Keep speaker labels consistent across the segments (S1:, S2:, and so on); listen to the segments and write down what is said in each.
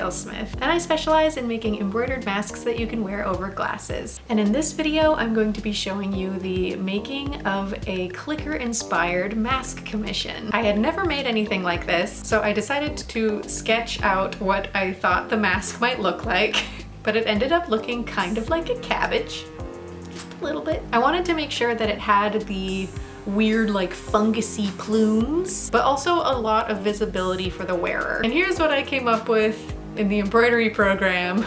S1: Smith, and I specialize in making embroidered masks that you can wear over glasses. And in this video, I'm going to be showing you the making of a clicker-inspired mask commission. I had never made anything like this, so I decided to sketch out what I thought the mask might look like, but it ended up looking kind of like a cabbage. Just a little bit. I wanted to make sure that it had the weird like fungusy plumes, but also a lot of visibility for the wearer. And here's what I came up with in the embroidery program.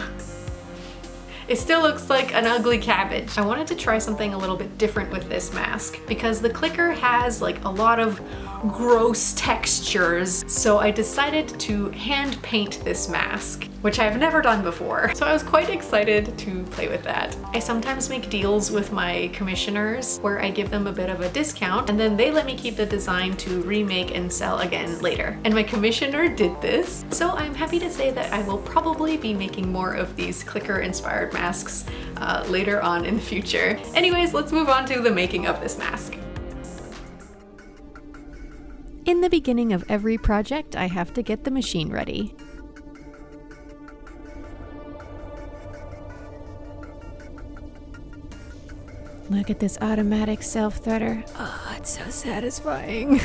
S1: It still looks like an ugly cabbage. I wanted to try something a little bit different with this mask because the clicker has like a lot of gross textures. So I decided to hand paint this mask, which I've never done before. So I was quite excited to play with that. I sometimes make deals with my commissioners where I give them a bit of a discount and then they let me keep the design to remake and sell again later. And my commissioner did this. So I'm happy to say that I will probably be making more of these clicker inspired masks later on in the future. Anyways, let's move on to the making of this mask.
S2: In the beginning of every project, I have to get the machine ready. Look at this automatic self-threader. Oh, it's so satisfying.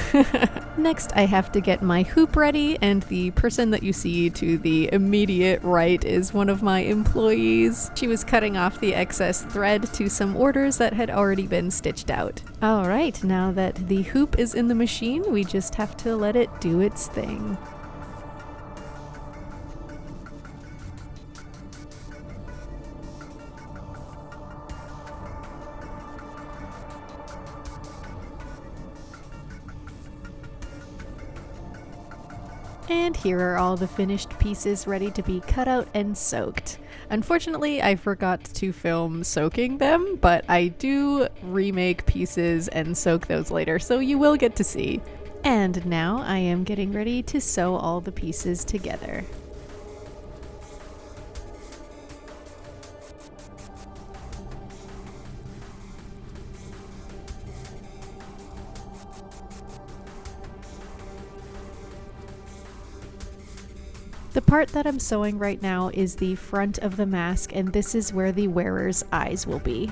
S2: Next, I have to get my hoop ready, and the person that you see to the immediate right is one of my employees. She was cutting off the excess thread to some orders that had already been stitched out. All right, now that the hoop is in the machine, we just have to let it do its thing. And here are all the finished pieces ready to be cut out and soaked. Unfortunately, I forgot to film soaking them, but I do remake pieces and soak those later, so you will get to see. And now I am getting ready to sew all the pieces together. The part that I'm sewing right now is the front of the mask, and this is where the wearer's eyes will be.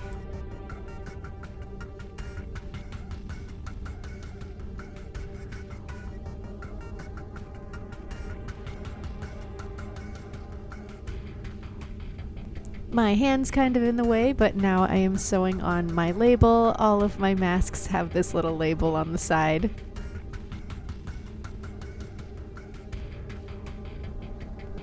S2: My hand's kind of in the way, but now I am sewing on my label. All of my masks have this little label on the side.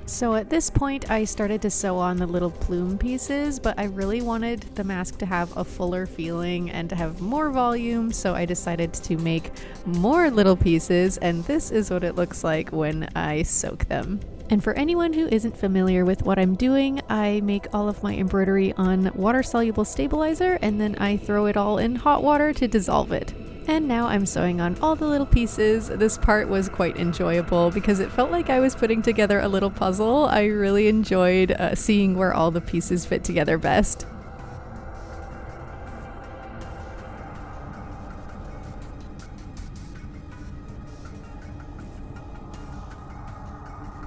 S2: So at this point I started to sew on the little plume pieces, but I really wanted the mask to have a fuller feeling and to have more volume, so I decided to make more little pieces, and this is what it looks like when I soak them. And for anyone who isn't familiar with what I'm doing, I make all of my embroidery on water-soluble stabilizer, and then I throw it all in hot water to dissolve it. And now I'm sewing on all the little pieces. This part was quite enjoyable because it felt like I was putting together a little puzzle. I really enjoyed seeing where all the pieces fit together best.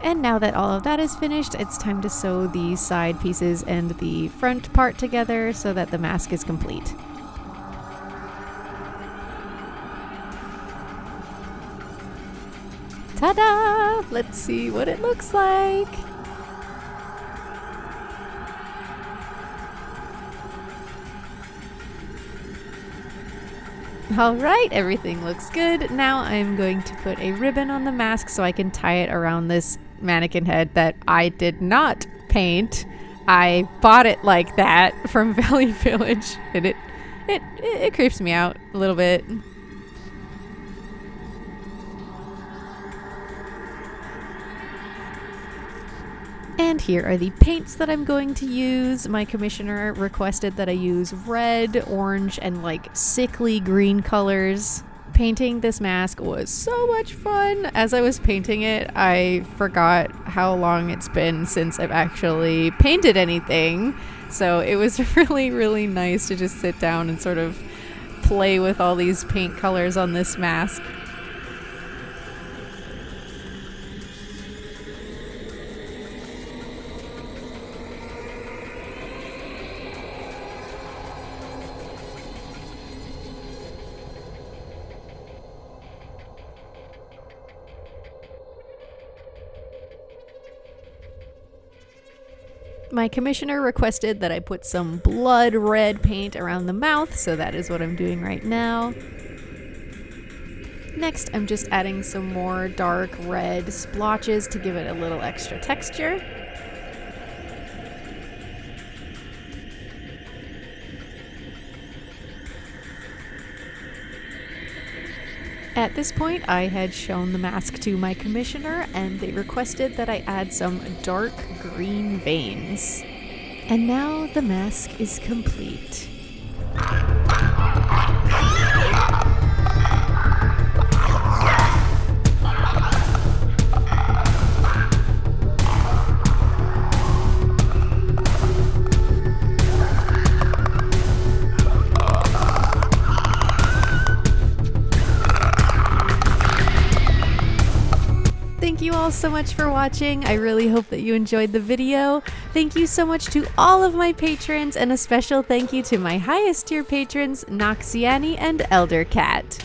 S2: And now that all of that is finished, it's time to sew the side pieces and the front part together so that the mask is complete. Ta-da! Let's see what it looks like. Alright, everything looks good. Now I'm going to put a ribbon on the mask so I can tie it around this mannequin head that I did not paint. I bought it like that from Valley Village, and it creeps me out a little bit. And here are the paints that I'm going to use. My commissioner requested that I use red, orange, and like sickly green colors. Painting this mask was so much fun. As I was painting it, I forgot how long it's been since I've actually painted anything. So it was really, really nice to just sit down and sort of play with all these paint colors on this mask. My commissioner requested that I put some blood red paint around the mouth, so that is what I'm doing right now. Next, I'm just adding some more dark red splotches to give it a little extra texture. At this point, I had shown the mask to my commissioner, and they requested that I add some dark green veins. And now the mask is complete. Thank you all so much for watching. I really hope that you enjoyed the video. Thank you so much to all of my patrons, and a special thank you to my highest tier patrons, Noxiani and Elder Cat.